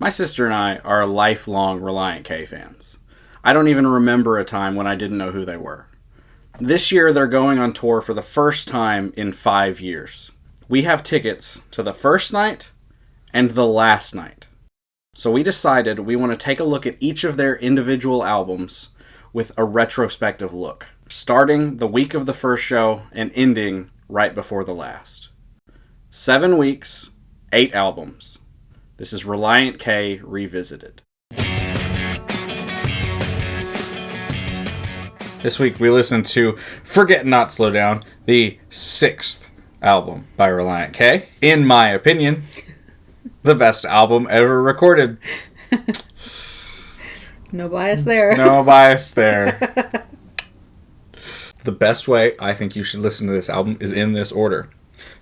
My sister and I are lifelong Relient K fans. I don't even remember a time when I didn't know who they were. This year they're going on tour for the first time in 5 years. We have tickets to the first night and the last night. So we decided we want to take a look at each of their individual albums with a retrospective look, starting the week of the first show and ending right before the last. 7 weeks, 8 albums. This is Relient K Revisited. This week we listened to Forget Not Slow Down, the 6th album by Relient K. In my opinion, the best album ever recorded. No bias there. No bias there. The best way I think you should listen to this album is in this order.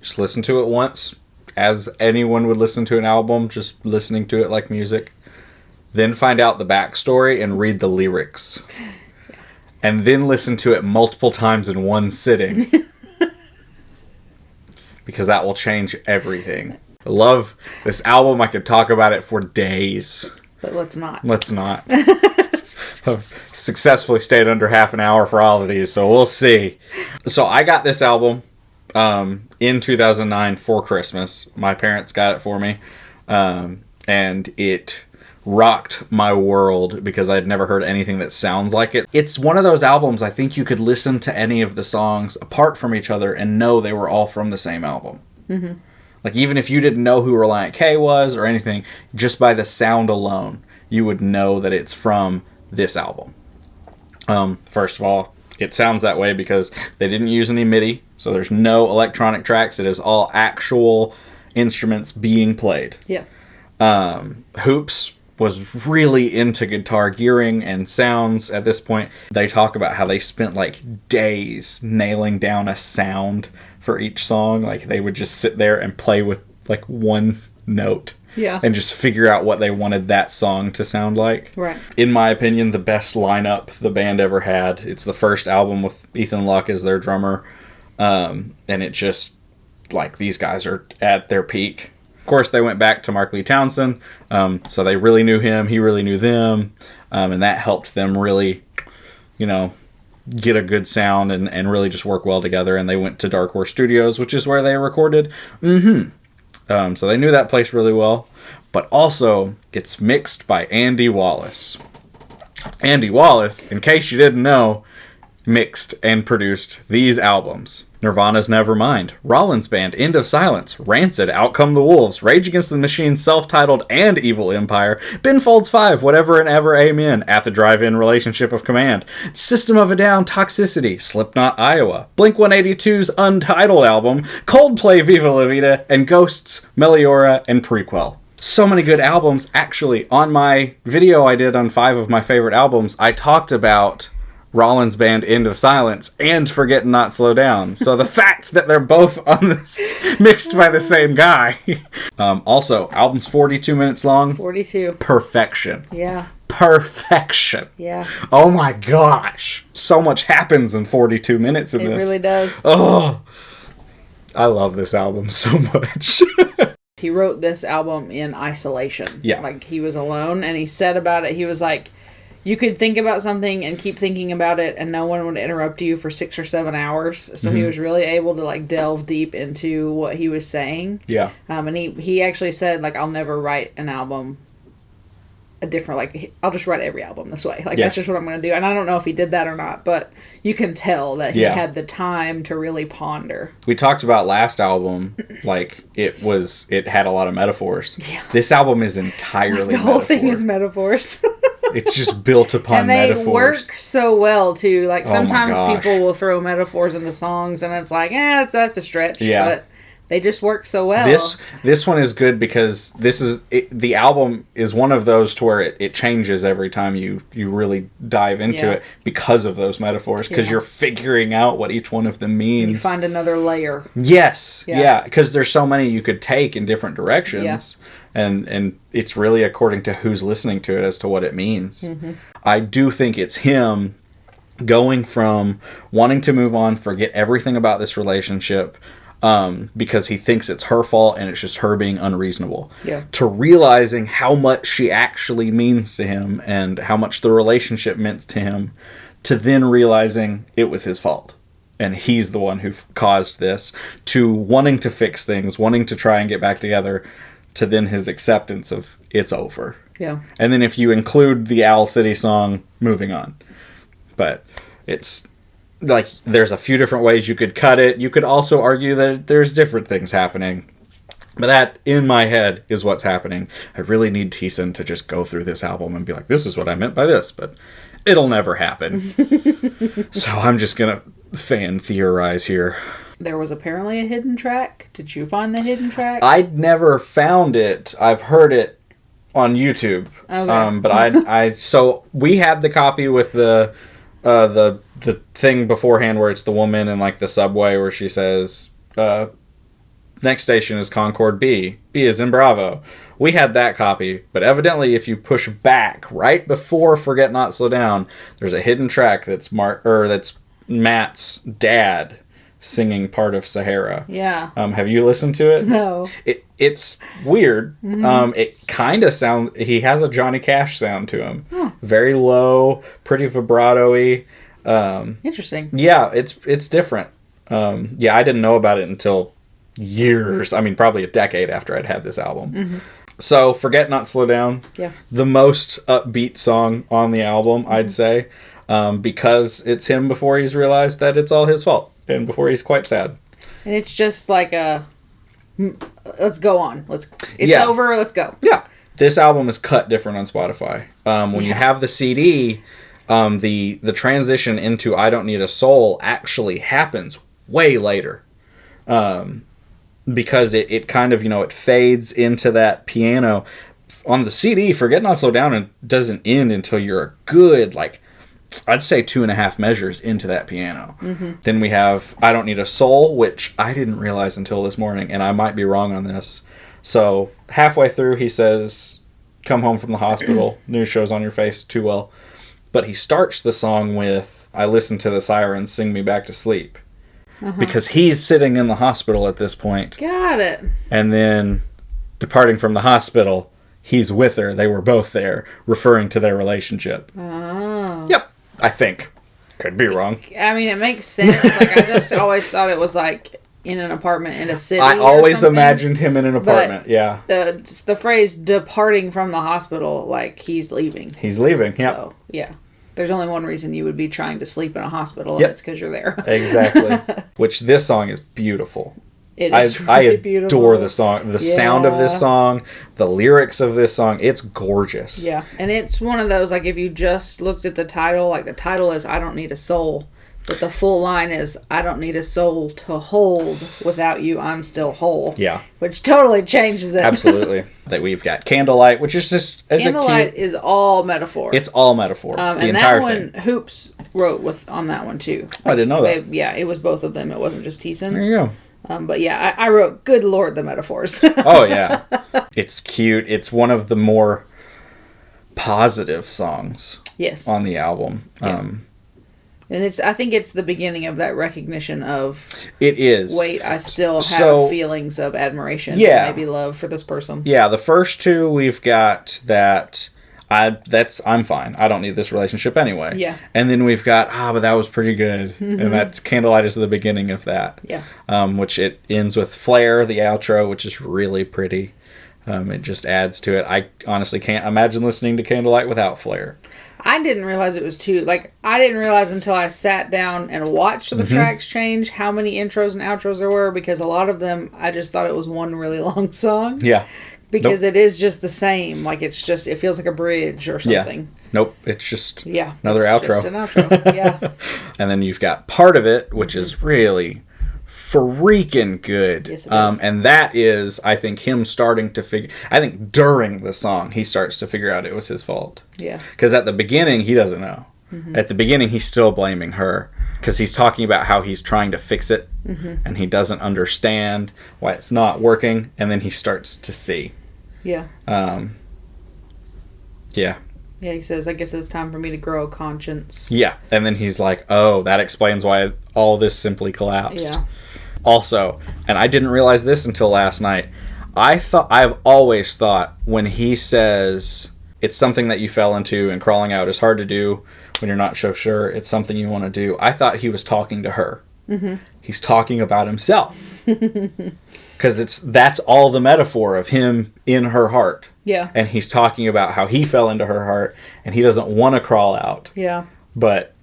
Just listen to it once, as anyone would listen to an album, just listening to it like music. Then find out the backstory and read the lyrics. And then listen to it multiple times in one sitting. Because that will change everything. I love this album. I could talk about it for days. But let's not. Let's not. I've successfully stayed under half an hour for all of these, so we'll see. So I got this album in 2009 for Christmas. My parents got it for me. And it rocked my world because I'd never heard anything that sounds like it. It's one of those albums I think you could listen to any of the songs apart from each other and know they were all from the same album. Mm-hmm. Like, even if you didn't know who Relient K was or anything, just by the sound alone, you would know that it's from this album. First of all, it sounds that way because they didn't use any MIDI, so there's no electronic tracks. It is all actual instruments being played. Yeah. Hoops was really into guitar gearing and sounds at this point. They talk about how they spent like days nailing down a sound for each song. Like, they would just sit there and play with like one note. Yeah. And just figure out what they wanted that song to sound like. Right. In my opinion, the best lineup the band ever had. It's the first album with Ethan Luck as their drummer. And it just, like, these guys are at their peak. Of course, they went back to Mark Lee Townsend. So they really knew him. He really knew them. And that helped them really, get a good sound and really just work well together. And they went to Dark Horse Studios, which is where they recorded. So they knew that place really well. But also, it's mixed by Andy Wallace. Andy Wallace, in case you didn't know, mixed and produced these albums: Nirvana's Nevermind, Rollins Band, End of Silence, Rancid, Out Come the Wolves, Rage Against the Machine, Self-Titled, and Evil Empire, Ben Folds 5, Whatever and Ever Amen, At the Drive-In, Relationship of Command, System of a Down, Toxicity, Slipknot, Iowa, Blink-182's Untitled album, Coldplay, Viva La Vida, and Ghosts, Meliora, and Prequel. So many good albums. Actually, on my video I did on 5 of my favorite albums, I talked about Rollins Band, End of Silence, and Forget Not Slow Down. So the fact that they're both on this, mixed by the same guy. Also, album's 42 minutes long. 42. Perfection. Yeah. Perfection. Yeah. Oh my gosh. So much happens in 42 minutes in this. It really does. Oh, I love this album so much. He wrote this album in isolation. Yeah. Like, he was alone, and he said about it, he was like, you could think about something and keep thinking about it, and no one would interrupt you for 6 or 7 hours. So he was really able to, like, delve deep into what he was saying. Yeah. And he actually said, like, I'll never write an album a different, like, I'll just write every album this way. Like, that's just what I'm going to do. And I don't know if he did that or not, but you can tell that he had the time to really ponder. We talked about last album, like, it had a lot of metaphors. Yeah. This album is entirely the whole thing is metaphors. It's just built upon metaphors. And they work so well, too. Like, sometimes people will throw metaphors into songs, and it's like, that's a stretch. Yeah. But they just work so well. This one is good because the album is one of those to where it changes every time you really dive into it because of those metaphors, because you're figuring out what each one of them means. And you find another layer. Yes, because there's so many you could take in different directions, and it's really according to who's listening to it as to what it means. Mm-hmm. I do think it's him going from wanting to move on, forget everything about this relationship, because he thinks it's her fault and it's just her being unreasonable. Yeah. To realizing how much she actually means to him and how much the relationship meant to him, to then realizing it was his fault and he's the one who caused this, to wanting to fix things, wanting to try and get back together, to then his acceptance of it's over. Yeah. And then if you include the Owl City song, moving on. But it's like there's a few different ways you could cut it. You could also argue that there's different things happening. But that, in my head, is what's happening. I really need Thiessen to just go through this album and be like, this is what I meant by this. But it'll never happen. So I'm just going to fan theorize here. There was apparently a hidden track. Did you find the hidden track? I'd never found it. I've heard it on YouTube. Okay. But so we had the copy with the thing beforehand where it's the woman in like the subway where she says, next station is Concord B. B is in Bravo. We had that copy, but evidently if you push back right before Forget Not Slow Down, there's a hidden track that's that's Matt's dad singing part of Sahara. Yeah. Have you listened to it? No. It's weird. It kind of sounds... He has a Johnny Cash sound to him. Huh. Very low, pretty vibrato-y. Interesting. Yeah, it's different. Yeah, I didn't know about it until years. I mean, probably a decade after I'd had this album. Mm-hmm. So, Forget Not Slow Down. Yeah. The most upbeat song on the album, I'd say. Because it's him before he's realized that it's all his fault. And before he's quite sad. And it's just like let's go on. It's over, let's go. Yeah. This album is cut different on Spotify. When you have the CD, the transition into I Don't Need a Soul actually happens way later. Because it kind of, it fades into that piano. On the CD, Forget Not Slow Down, it doesn't end until you're a good, I'd say 2.5 measures into that piano. Mm-hmm. Then we have I Don't Need a Soul, which I didn't realize until this morning, and I might be wrong on this. So halfway through, he says, come home from the hospital, news shows on your face, too well. But he starts the song with, I listen to the sirens sing me back to sleep. Uh-huh. Because he's sitting in the hospital at this point. Got it. And then, departing from the hospital, he's with her. They were both there, referring to their relationship. Oh. Yep. I think. Could be wrong. I mean, it makes sense. I just always thought it was in an apartment in a city. I always imagined him in an apartment. But yeah. The phrase "departing from the hospital," he's leaving. He's leaving. Yeah. So yeah, there's only one reason you would be trying to sleep in a hospital, and it's because you're there. Exactly. Which this song is beautiful. It is I really beautiful. adore the song. The sound of this song, the lyrics of this song, it's gorgeous. Yeah, and it's one of those, if you just looked at the title, the title is I Don't Need a Soul, but the full line is I don't need a soul to hold. Without you, I'm still whole. Yeah. Which totally changes it. Absolutely. That we've got Candlelight, which is just... Candlelight is all metaphor. It's all metaphor. The and entire that one, thing. Hoops wrote on that one, too. I didn't know that. It was both of them. It wasn't just Thiessen. There you go. But yeah, I wrote, good Lord, the metaphors. Oh, yeah. It's cute. It's one of the more positive songs on the album. Yeah. And I think it's the beginning of that recognition of... It is. Wait, I still have feelings of admiration and maybe love for this person. Yeah, the first two we've got that... I'm fine. I don't need this relationship anyway. Yeah. And then we've got, but that was pretty good. Mm-hmm. And that's Candlelight is the beginning of that. Yeah. Which it ends with Flare, the outro, which is really pretty. It just adds to it. I honestly can't imagine listening to Candlelight without Flare. I didn't realize it was two. I didn't realize until I sat down and watched the tracks change how many intros and outros there were, because a lot of them, I just thought it was one really long song. Yeah. Because it is just the same. It feels like a bridge or something. Yeah. Nope. It's just another outro. Just an outro. Yeah. And then you've got Part of It, which is really freaking good. Yes, it is. And that is, I think, him starting to figure... I think during the song, he starts to figure out it was his fault. Yeah. Because at the beginning, he doesn't know. Mm-hmm. At the beginning, he's still blaming her. Because he's talking about how he's trying to fix it. Mm-hmm. And he doesn't understand why it's not working. And then he starts to see. Yeah. Yeah. Yeah, he says, I guess it's time for me to grow a conscience. Yeah. And then he's like, oh, that explains why all this simply collapsed. Yeah. Also, and I didn't realize this until last night, I've always thought when he says it's something that you fell into and crawling out is hard to do when you're not so sure it's something you want to do, I thought he was talking to her. Mm-hmm. He's talking about himself. Because that's all the metaphor of him in her heart. Yeah. And he's talking about how he fell into her heart and he doesn't want to crawl out. Yeah. But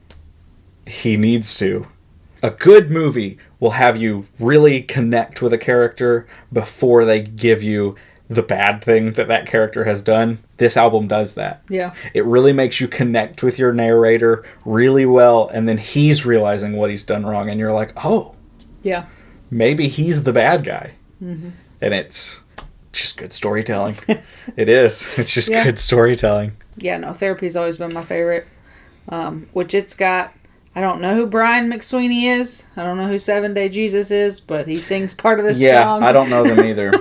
he needs to. A good movie will have you really connect with a character before they give you the bad thing that character has done. This album does that. Yeah. It really makes you connect with your narrator really well, and then he's realizing what he's done wrong, and you're like, oh. Yeah. Maybe he's the bad guy. Mm-hmm. And it's just good storytelling. It is. It's just good storytelling. Yeah, no, Therapy's always been my favorite. Which it's got, I don't know who Brian McSweeney is. I don't know who 7 Day Jesus is, but he sings part of this song. Yeah, I don't know them either.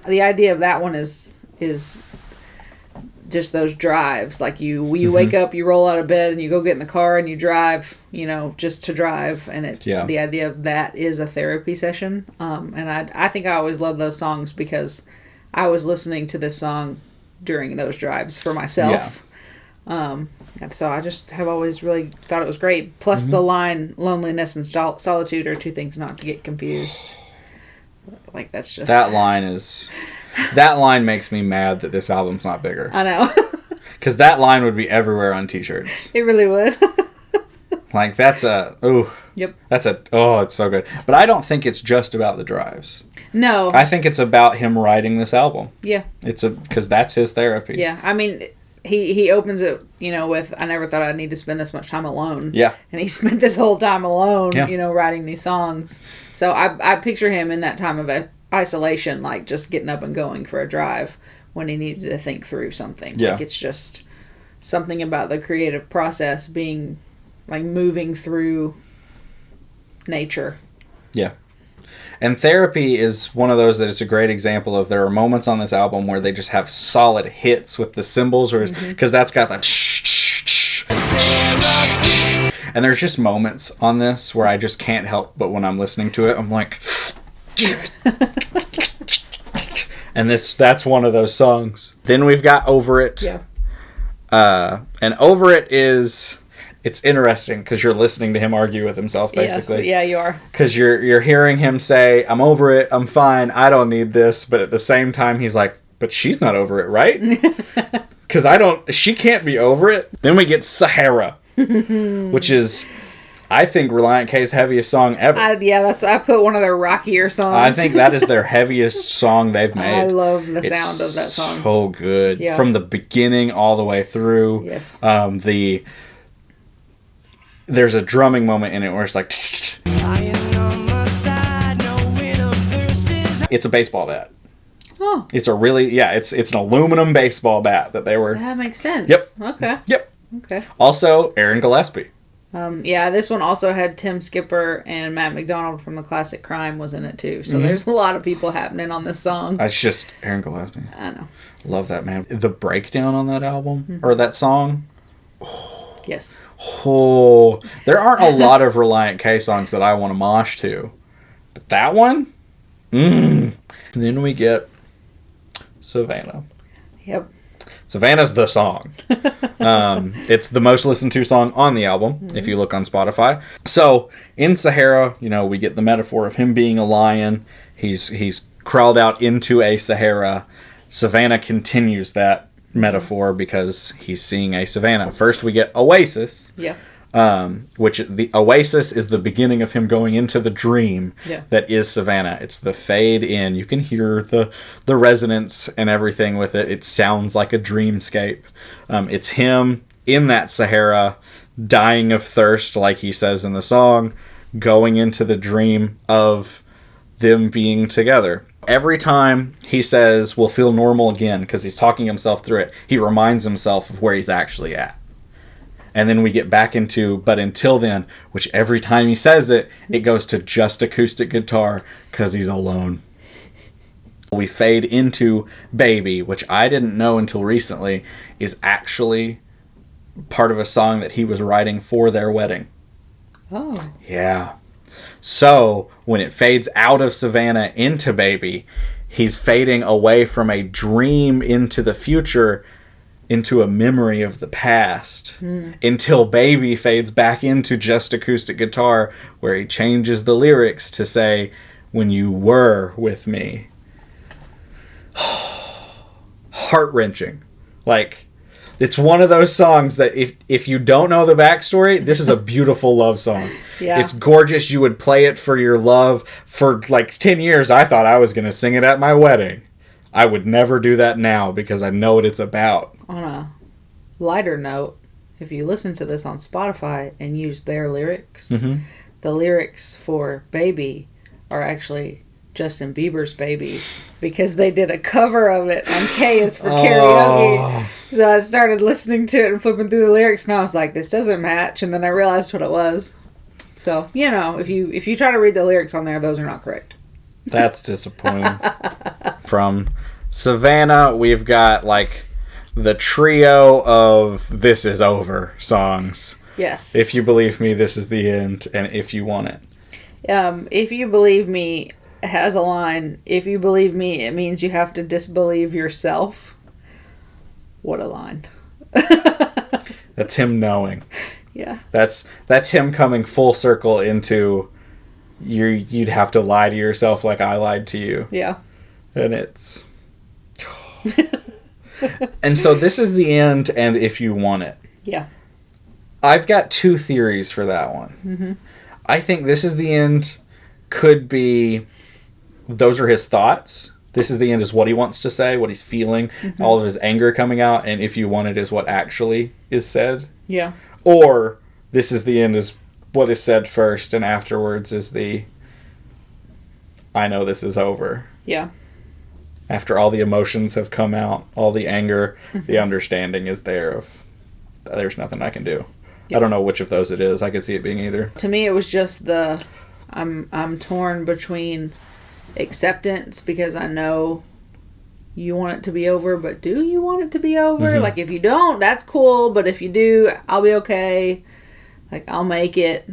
The idea of that one is just those drives. Like you wake up, you roll out of bed, and you go get in the car and you drive, just to drive. And the idea of that is a therapy session. And I think I always love those songs because I was listening to this song during those drives for myself. Yeah. And so I just have always really thought it was great. Plus the line, loneliness and solitude are two things not to get confused. Like, that's just... That line makes me mad that this album's not bigger. I know. Because that line would be everywhere on t-shirts. It really would. Like, that's a... Ooh. Yep. Oh, it's so good. But I don't think it's just about the drives. No. I think it's about him writing this album. Yeah. Because that's his therapy. Yeah. I mean... He opens it, with, I never thought I'd need to spend this much time alone. Yeah. And he spent this whole time alone, writing these songs. So I picture him in that time of isolation, like just getting up and going for a drive when he needed to think through something. Yeah. Like it's just something about the creative process being like moving through nature. Yeah. And Therapy is one of those that is a great example of there are moments on this album where they just have solid hits with the cymbals, because that's got that and there's just moments on this where I just can't help but when I'm listening to it, I'm like and that's one of those songs. Then we've got Over It. Yeah. And Over It is... It's interesting because you're listening to him argue with himself, basically. Yes, yeah, you are. Because you're hearing him say, I'm over it, I'm fine, I don't need this. But at the same time, he's like, but she's not over it, right? Because she can't be over it. Then we get Sahara, which is, I think, Relient K's heaviest song ever. I put one of their rockier songs. I think that is their heaviest song they've made. I love the sound of that song. So good. Yeah. From the beginning all the way through. Yes. There's a drumming moment in it where it's like... It's a baseball bat. Oh. It's a really... Yeah, it's an aluminum baseball bat that they were... That makes sense. Yep. Okay. Yep. Okay. Also, Aaron Gillespie. This one also had Tim Skipper and Matt McDonald from the classic Crime was in it too. So there's a lot of people happening on this song. It's just Aaron Gillespie. I know. Love that, man. The breakdown on that album, or that song... Yes. Oh, there aren't a lot of Relient K songs that I want to mosh to. But that one? And then we get Savannah. Yep. Savannah's the song. It's the most listened to song on the album, if you look on Spotify. So, in Sahara, we get the metaphor of him being a lion. He's crawled out into a Sahara. Savannah continues that metaphor because he's seeing a Savannah. First we get Oasis. Yeah. Which the Oasis is the beginning of him going into the dream that is Savannah. It's the fade in. You can hear the resonance and everything with it. It sounds like a dreamscape. It's him in that Sahara, dying of thirst, like he says in the song, going into the dream of them being together. Every time he says, we'll feel normal again, because he's talking himself through it, he reminds himself of where he's actually at. And then we get back into, but until then, which every time he says it, it goes to just acoustic guitar, because he's alone. We fade into Baby, which I didn't know until recently, is actually part of a song that he was writing for their wedding. Oh. Yeah. So when it fades out of Savannah into Baby, he's fading away from a dream into the future, into a memory of the past, until Baby fades back into just acoustic guitar, where he changes the lyrics to say, when you were with me. Heart-wrenching. Like, it's one of those songs that if you don't know the backstory, this is a beautiful love song. Yeah. It's gorgeous. You would play it for your love. For like 10 years, I thought I was going to sing it at my wedding. I would never do that now because I know what it's about. On a lighter note, if you listen to this on Spotify and use their lyrics, the lyrics for Baby are actually Justin Bieber's Baby, because they did a cover of it on K is for Karaoke. So I started listening to it and flipping through the lyrics, and I was like, this doesn't match, and then I realized what it was. So, you know, if you try to read the lyrics on there, those are not correct. That's disappointing. From Savannah, we've got like the trio of This Is Over songs. Yes. If You Believe Me, This Is the End, and If You Want It. If You Believe Me has a line, if you believe me, it means you have to disbelieve yourself. What a line. That's him knowing. Yeah. That's him coming full circle into you'd have to lie to yourself like I lied to you. Yeah. And it's... And so This Is the End and If You Want It. Yeah. I've got two theories for that one. I think This Is the End could be... Those are his thoughts. This Is the End is what he wants to say, what he's feeling, all of his anger coming out, and If You Want It is what actually is said. Yeah. Or This Is the End is what is said first, and afterwards is the I know this is over. Yeah. After all the emotions have come out, all the anger, the understanding is there of there's nothing I can do. Yep. I don't know which of those it is. I could see it being either. To me, it was just I'm torn between acceptance, because I know you want it to be over, but do you want it to be over? Like, if you don't, that's cool, but if you do, I'll be okay. Like, I'll make it.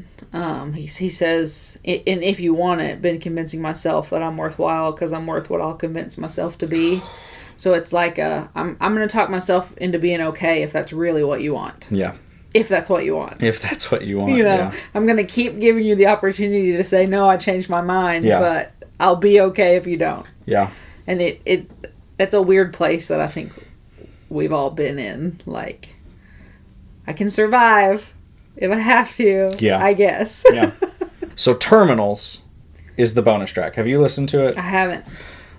He says, and if you want it, been convincing myself that I'm worthwhile because I'm worth what I'll convince myself to be. So it's like I'm going to talk myself into being okay if that's really what you want. Yeah. If that's what you want. If that's what you want, you know, yeah. I'm going to keep giving you the opportunity to say, no, I changed my mind, but I'll be okay if you don't. Yeah. And it's a weird place that I think we've all been in. Like, I can survive if I have to, I guess. Yeah. So Terminals is the bonus track. Have you listened to it? I haven't.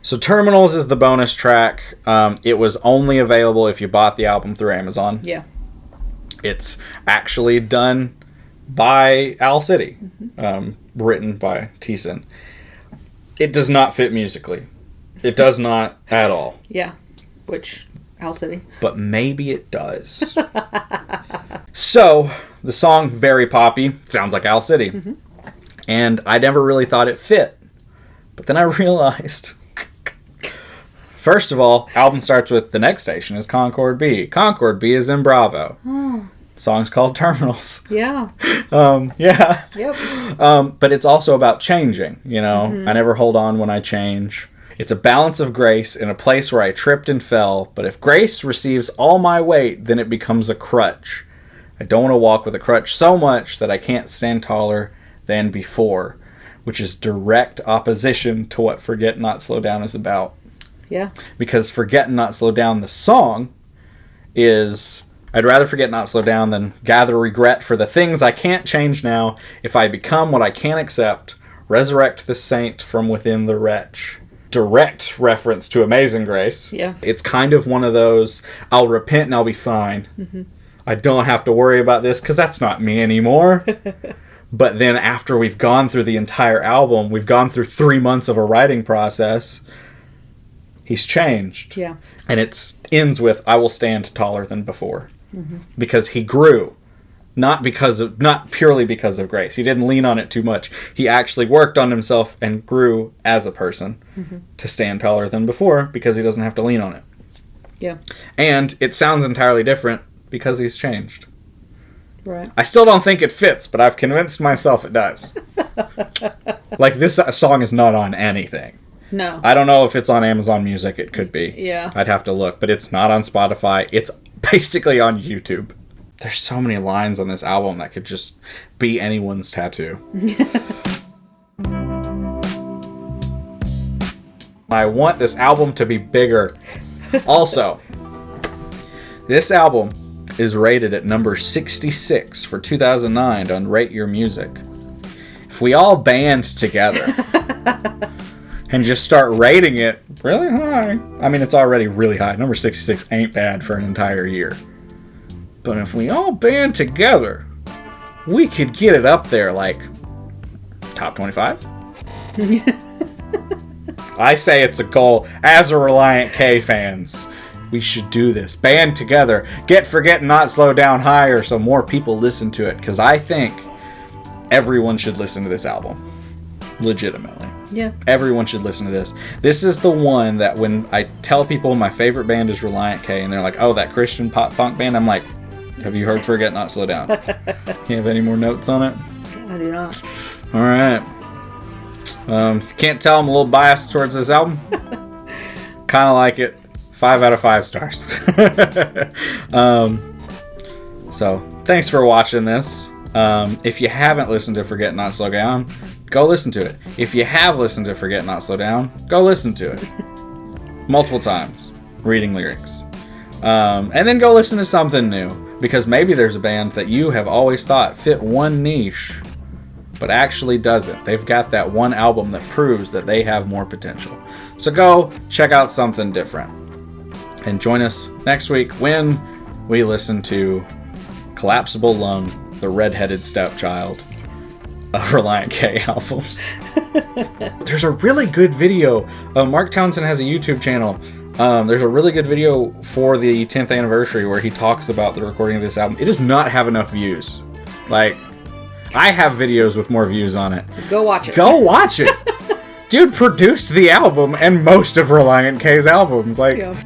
So Terminals is the bonus track. It was only available if you bought the album through Amazon. Yeah. It's actually done by Owl City, written by Thiessen. It does not fit musically. It does not at all. Yeah. Which, Owl City. But maybe it does. So, the song, very poppy, sounds like Owl City. And I never really thought it fit. But then I realized... First of all, album starts with the next station is Concord B. Concord B is in Bravo. Oh. The song's called Terminals. Yeah. Yeah. Yep. But it's also about changing, you know. I never hold on when I change. It's a balance of grace in a place where I tripped and fell. But if grace receives all my weight, then it becomes a crutch. I don't want to walk with a crutch so much that I can't stand taller than before, which is direct opposition to what Forget Not Slow Down is about. Yeah. Because Forget Not Slow Down, the song, is... I'd rather forget not slow down than gather regret for the things I can't change now. If I become what I can't accept, resurrect the saint from within the wretch. Direct reference to Amazing Grace. Yeah. It's kind of one of those, I'll repent and I'll be fine. I don't have to worry about this because that's not me anymore. But then after we've gone through the entire album, we've gone through 3 months of a writing process, he's changed. Yeah. And it ends with, I will stand taller than before. Because he grew. Not purely because of grace. He didn't lean on it too much. He actually worked on himself and grew as a person to stand taller than before because he doesn't have to lean on it. Yeah. And it sounds entirely different because he's changed. Right. I still don't think it fits, but I've convinced myself it does. Like, this song is not on anything. No. I don't know if it's on Amazon Music. It could be. Yeah. I'd have to look, but it's not on Spotify. It's basically on YouTube. There's so many lines on this album that could just be anyone's tattoo. I want this album to be bigger. Also, this album is rated at number 66 for 2009 on Rate Your Music. If we all band together and just start rating it really high, I mean, it's already really high. Number 66 ain't bad for an entire year. But if we all band together, we could get it up there, like top 25. I say it's a goal. As a Relient K fans, we should do this. Band together. Get Forget Not Slow Down higher so more people listen to it. Because I think everyone should listen to this album. Legitimately. Yeah. Everyone should listen to this. This is the one that when I tell people my favorite band is Relient K, and they're like, oh, that Christian pop punk band, I'm like, have you heard Forget Not Slow Down? You have any more notes on it? I do not. All right. If you can't tell, I'm a little biased towards this album. Kind of like it. 5 out of 5 stars. So, thanks for watching this. If you haven't listened to Forget Not Slow Down, go listen to it. If you have listened to Forget Not Slow Down, go listen to it. Multiple times. Reading lyrics. And then go listen to something new. Because maybe there's a band that you have always thought fit one niche, but actually doesn't. They've got that one album that proves that they have more potential. So go check out something different. And join us next week when we listen to Collapsible Lung, the redheaded stepchild of Relient K albums. There's a really good video. Mark Townsend has a YouTube channel. There's a really good video for the 10th anniversary where he talks about the recording of this album. It does not have enough views. Like, I have videos with more views on it. Go watch it. Go watch it! Dude produced the album and most of Relient K's albums. Like, yeah.